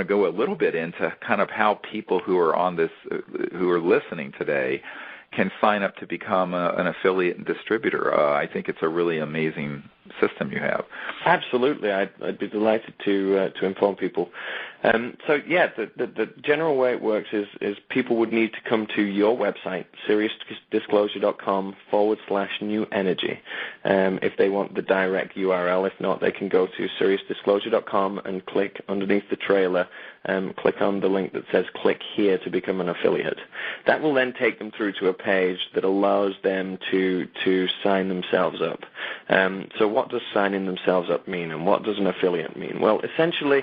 to go a little bit into kind of how people who are on this, who are listening today, can sign up to become an affiliate and distributor. I think it's a really amazing system you have. Absolutely, I'd be delighted to inform people. The general way it works is people would need to come to your website, SiriusDisclosure.com/new energy, if they want the direct URL. If not, they can go to SiriusDisclosure.com and click underneath the trailer, click on the link that says click here to become an affiliate. That will then take them through to a page that allows them to sign themselves up. So what does signing themselves up mean, and what does an affiliate mean? Well, essentially,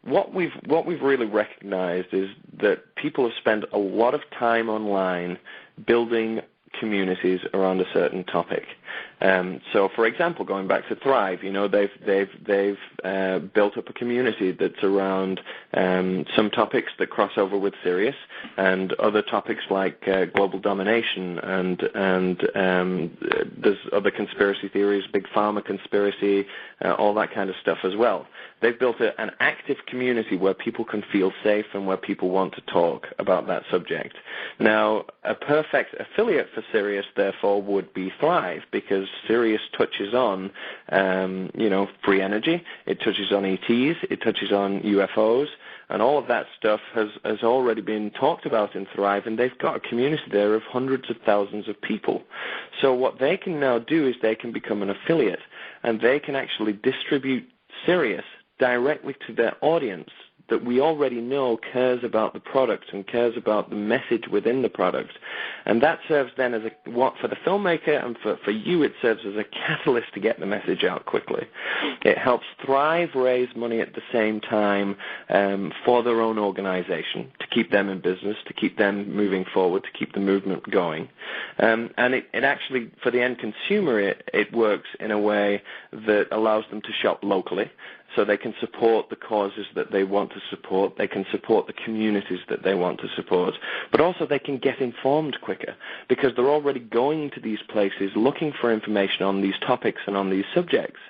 what we've really recognized is that people have spent a lot of time online building communities around a certain topic. So, for example, going back to Thrive, they've built up a community that's around some topics that cross over with Sirius, and other topics like global domination, and there's other conspiracy theories, big pharma conspiracy, all that kind of stuff as well. They've built an active community where people can feel safe and where people want to talk about that subject. Now, a perfect affiliate for Sirius, therefore, would be Thrive, because Sirius touches on, free energy. It touches on ETs. It touches on UFOs. And all of that stuff has already been talked about in Thrive, and they've got a community there of hundreds of thousands of people. So what they can now do is they can become an affiliate, and they can actually distribute Sirius directly to their audience that we already know cares about the product and cares about the message within the product. And that serves then as for the filmmaker, and for you, it serves as a catalyst to get the message out quickly. It helps Thrive raise money at the same time for their own organization, to keep them in business, to keep them moving forward, to keep the movement going. And it actually, for the end consumer, it works in a way that allows them to shop locally, so they can support the causes that they want to support. They can support the communities that they want to support. But also they can get informed quicker, because they're already going to these places looking for information on these topics and on these subjects.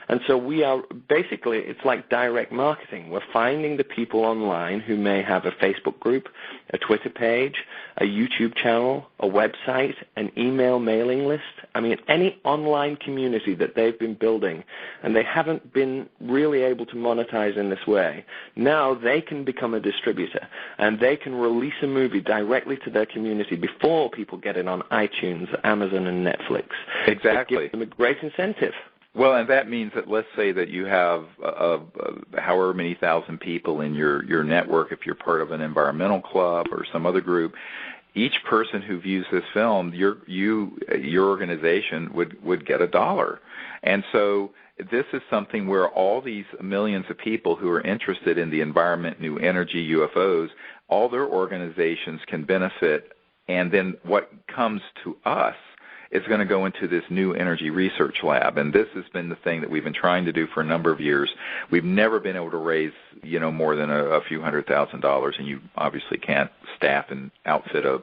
And so we are basically, it's like direct marketing. We're finding the people online who may have a Facebook group, a Twitter page, a YouTube channel, a website, an email mailing list. I mean, any online community that they've been building, and they haven't been really able to monetize in this way. Now they can become a distributor, and they can release a movie directly to their community before people get it on iTunes, Amazon, and Netflix. Exactly. It gives them a great incentive. Well, and that means that, let's say that you have however many thousand people in your network, if you're part of an environmental club or some other group. Each person who views this film, your organization would get $1. And so this is something where all these millions of people who are interested in the environment, new energy, UFOs, all their organizations can benefit. And then what comes to us is going to go into this new energy research lab. And this has been the thing that we've been trying to do for a number of years. We've never been able to raise, more than a few $100,000, and you obviously can't staff and outfit a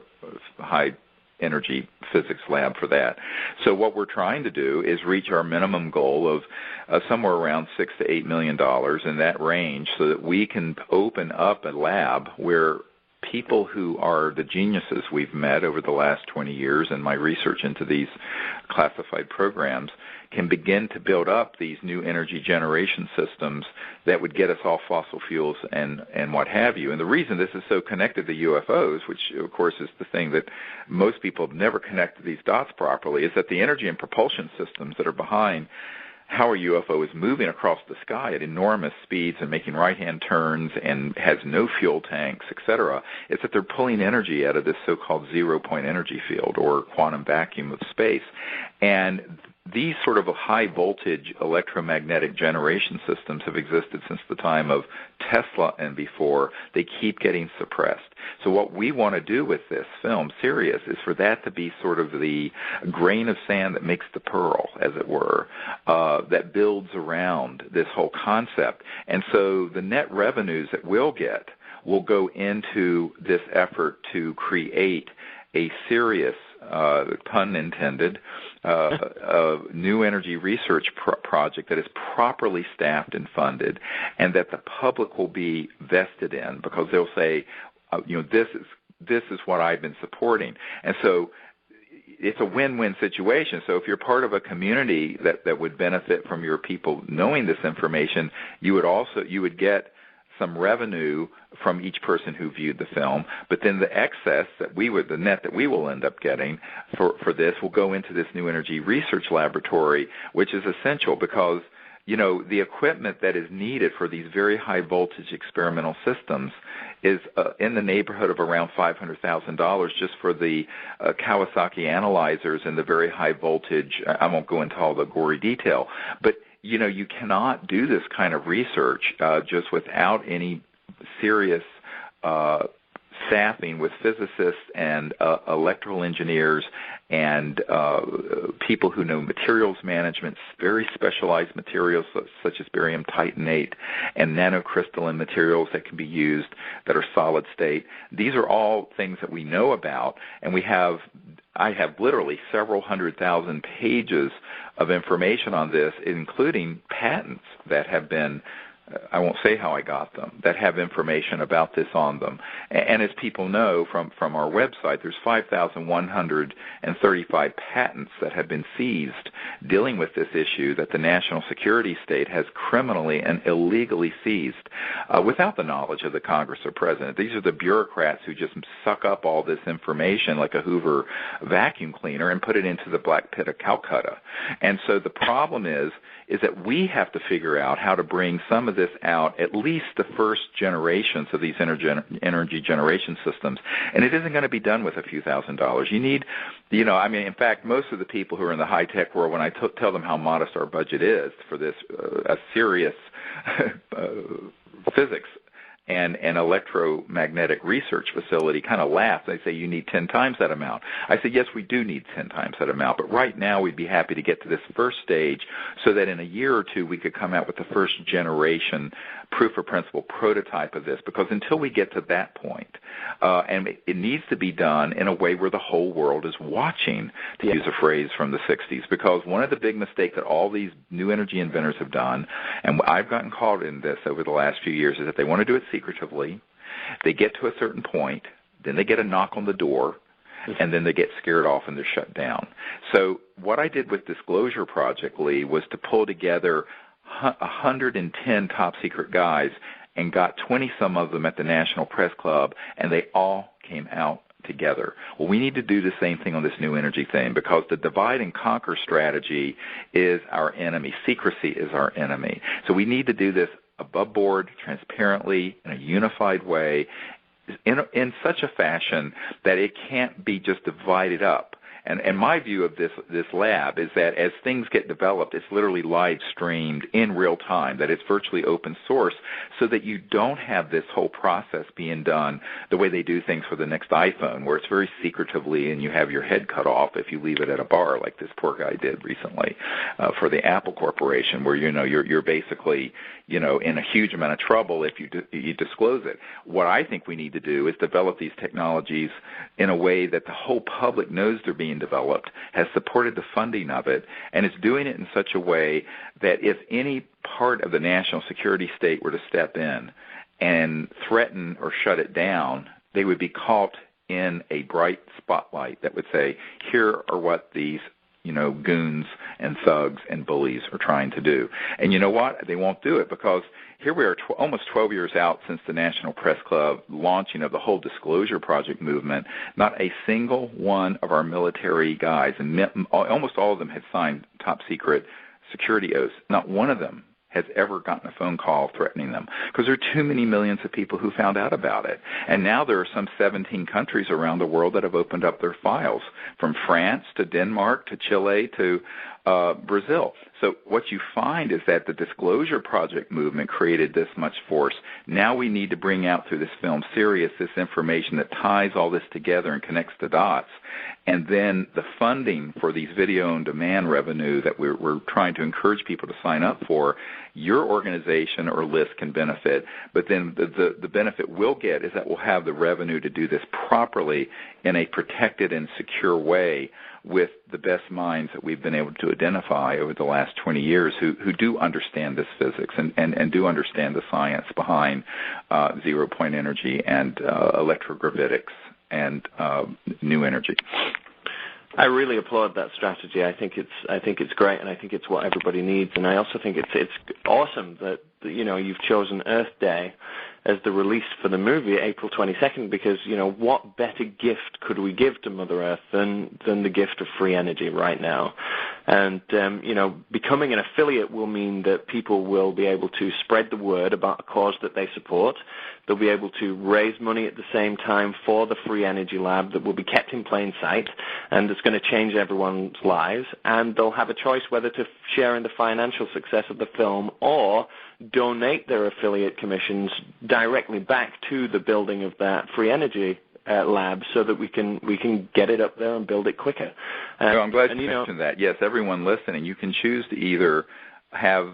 high energy physics lab for that. So what we're trying to do is reach our minimum goal of somewhere around $6 to $8 million in that range, so that we can open up a lab where people who are the geniuses we've met over the last 20 years in my research into these classified programs can begin to build up these new energy generation systems that would get us off fossil fuels and what have you. And the reason this is so connected to UFOs, which of course is the thing that most people have never connected these dots properly, is that the energy and propulsion systems that are behind how a UFO is moving across the sky at enormous speeds and making right-hand turns and has no fuel tanks, etc., is that they're pulling energy out of this so-called zero-point energy field or quantum vacuum of space. And these sort of high-voltage electromagnetic generation systems have existed since the time of Tesla and before. They keep getting suppressed. So what we want to do with this film, Sirius, is for that to be sort of the grain of sand that makes the pearl, as it were, that builds around this whole concept. And so the net revenues that we'll get will go into this effort to create a serious, pun intended, a new energy research project that is properly staffed and funded, and that the public will be vested in, because they'll say, this is what I've been supporting. And so it's a win-win situation. So if you're part of a community that would benefit from your people knowing this information, you would get some revenue from each person who viewed the film, but then the excess the net that we will end up getting for this will go into this new energy research laboratory, which is essential because the equipment that is needed for these very high voltage experimental systems is in the neighborhood of around $500,000 just for the Kawasaki analyzers and the very high voltage. I won't go into all the gory detail, but you cannot do this kind of research just without any serious staffing with physicists and electrical engineers and people who know materials management, very specialized materials such as barium titanate and nanocrystalline materials that can be used that are solid state. These are all things that we know about, and I have literally several 100,000 pages of information on this, including patents that have been, I won't say how I got them, that have information about this on them. And as people know from our website, there's 5,135 patents that have been seized dealing with this issue that the national security state has criminally and illegally seized without the knowledge of the Congress or President. These are the bureaucrats who just suck up all this information like a Hoover vacuum cleaner and put it into the black pit of Calcutta. And so the problem is that we have to figure out how to bring some of this out, at least the first generations of these energy generation systems. And it isn't going to be done with a few $1,000s. You need, in fact, most of the people who are in the high-tech world, when I tell them how modest our budget is for this, a serious physics and an electromagnetic research facility, kind of laugh. They say, you need 10 times that amount. I say, yes, we do need 10 times that amount, but right now we'd be happy to get to this first stage so that in a year or two we could come out with the first generation proof of principle prototype of this, because until we get to that point, and it needs to be done in a way where the whole world is watching, to use a phrase from the 60s, because one of the big mistakes that all these new energy inventors have done, and I've gotten caught in this over the last few years, is that they want to do it secretively. They get to a certain point, then they get a knock on the door, and then they get scared off and they're shut down. So what I did with Disclosure Project, Lee, was to pull together 110 top secret guys and got 20-some of them at the National Press Club, and they all came out together. Well, we need to do the same thing on this new energy thing, because the divide and conquer strategy is our enemy. Secrecy is our enemy. So we need to do this above board, transparently, in a unified way, in such a fashion that it can't be just divided up. And my view of this lab is that as things get developed, it's literally live streamed in real time, that it's virtually open source, so that you don't have this whole process being done the way they do things for the next iPhone, where it's very secretively and you have your head cut off if you leave it at a bar, like this poor guy did recently for the Apple Corporation, where you're basically in a huge amount of trouble if you disclose it. What I think we need to do is develop these technologies in a way that the whole public knows they're being developed, has supported the funding of it, and is doing it in such a way that if any part of the national security state were to step in and threaten or shut it down, they would be caught in a bright spotlight that would say, here are what these goons and thugs and bullies are trying to do. And you know what? They won't do it, because here we are almost 12 years out since the National Press Club launching of the whole Disclosure Project movement. Not a single one of our military guys, and almost all of them had signed top secret security oaths, not one of them has ever gotten a phone call threatening them, because there are too many millions of people who found out about it. And now there are some 17 countries around the world that have opened up their files, from France to Denmark to Chile to Brazil. So what you find is that the Disclosure Project movement created this much force. Now we need to bring out through this film series this information that ties all this together and connects the dots. And then the funding for these video-on-demand revenue that we're trying to encourage people to sign up for, your organization or list can benefit. But then the benefit we'll get is that we'll have the revenue to do this properly in a protected and secure way, with the best minds that we've been able to identify over the last 20 years who do understand this physics and do understand the science behind zero-point energy and electrogravitics and new energy. I really applaud that strategy. I think it's great, and I think it's what everybody needs. And I also think it's awesome that you've chosen Earth Day as the release for the movie, April 22nd, because what better gift could we give to Mother Earth than the gift of free energy right now? And becoming an affiliate will mean that people will be able to spread the word about a cause that they support. They'll be able to raise money at the same time for the free energy lab that will be kept in plain sight and that's going to change everyone's lives. And they'll have a choice whether to share in the financial success of the film or donate their affiliate commissions directly back to the building of that free energy lab so that we can get it up there and build it quicker. I'm glad you mentioned that. Yes, everyone listening, you can choose to either have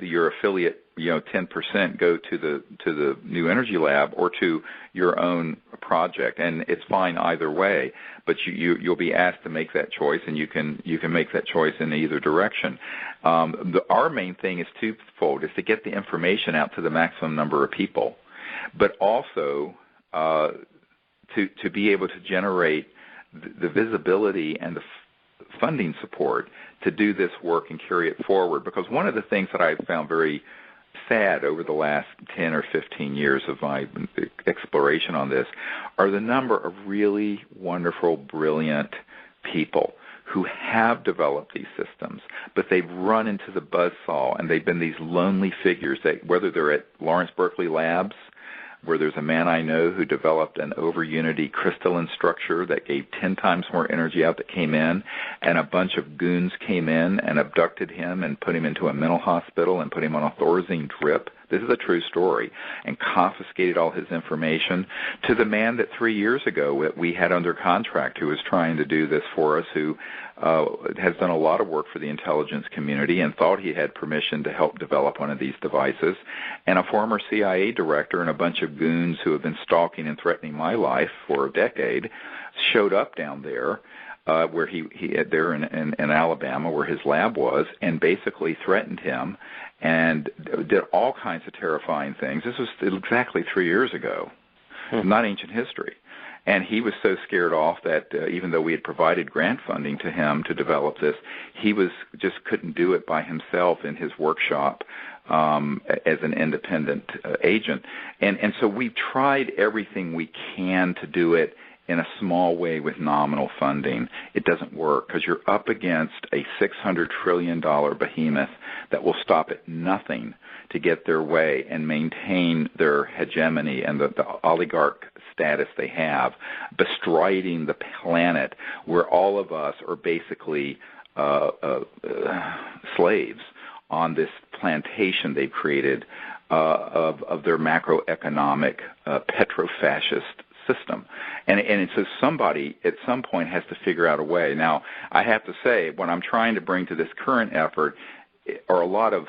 your affiliate 10% go to the new energy lab or to your own project, and it's fine either way. But you'll be asked to make that choice, and you can make that choice in either direction. Our main thing is twofold: is to get the information out to the maximum number of people, but also to be able to generate the visibility and the funding support to do this work and carry it forward. Because one of the things that I've found very sad over the last 10 or 15 years of my exploration on this are the number of really wonderful, brilliant people who have developed these systems, but they've run into the buzzsaw, and they've been these lonely figures, that whether they're at Lawrence Berkeley Labs, where there's a man I know who developed an over-unity crystalline structure that gave 10 times more energy out that came in, and a bunch of goons came in and abducted him and put him into a mental hospital and put him on a Thorazine drip. This is a true story, and confiscated all his information, to the man that 3 years ago we had under contract who was trying to do this for us, who has done a lot of work for the intelligence community and thought he had permission to help develop one of these devices, and a former CIA director and a bunch of goons who have been stalking and threatening my life for a decade showed up down there where he there in Alabama, where his lab was, and basically threatened him and did all kinds of terrifying things. This was exactly 3 years ago, not ancient history. And he was so scared off that even though we had provided grant funding to him to develop this, he just couldn't do it by himself in his workshop as an independent agent. And so we've tried everything we can to do it in a small way with nominal funding. It doesn't work because you're up against a $600 trillion behemoth that will stop at nothing to get their way and maintain their hegemony and the oligarch status they have, bestriding the planet where all of us are basically slaves on this plantation they've created of their macroeconomic petrofascist system. And so somebody at some point has to figure out a way. Now, I have to say, what I'm trying to bring to this current effort are a lot of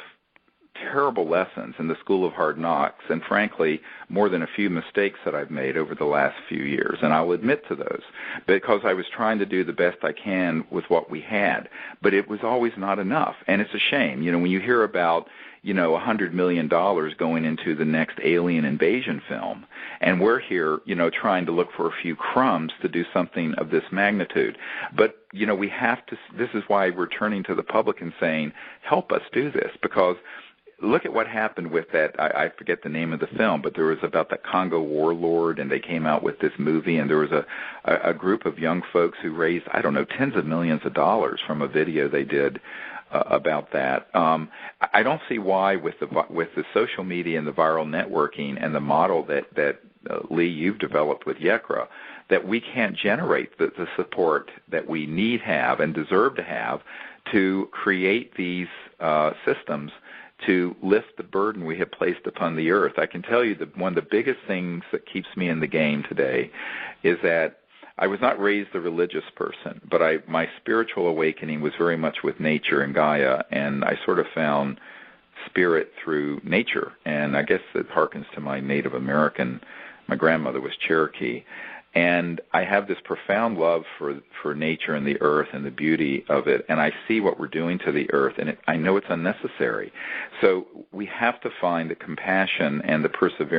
terrible lessons in the School of Hard Knocks, and frankly, more than a few mistakes that I've made over the last few years, and I'll admit to those, because I was trying to do the best I can with what we had, but it was always not enough, and it's a shame. When you hear about $100 million going into the next alien invasion film, and we're here, trying to look for a few crumbs to do something of this magnitude. But, we have to, this is why we're turning to the public and saying, help us do this, because look at what happened with that, I forget the name of the film, but there was about the Congo warlord, and they came out with this movie, and there was a group of young folks who raised, tens of millions of dollars from a video they did about that. I don't see why with the social media and the viral networking and the model that Lee, you've developed with YECRA, that we can't generate the support that we need have and deserve to have to create these systems to lift the burden we have placed upon the earth. I can tell you that one of the biggest things that keeps me in the game today is that I was not raised a religious person, but my spiritual awakening was very much with nature and Gaia, and I sort of found spirit through nature, and I guess it harkens to my Native American, my grandmother was Cherokee, And I have this profound love for nature and the earth and the beauty of it, and I see what we're doing to the earth, and I know it's unnecessary. So we have to find the compassion and the perseverance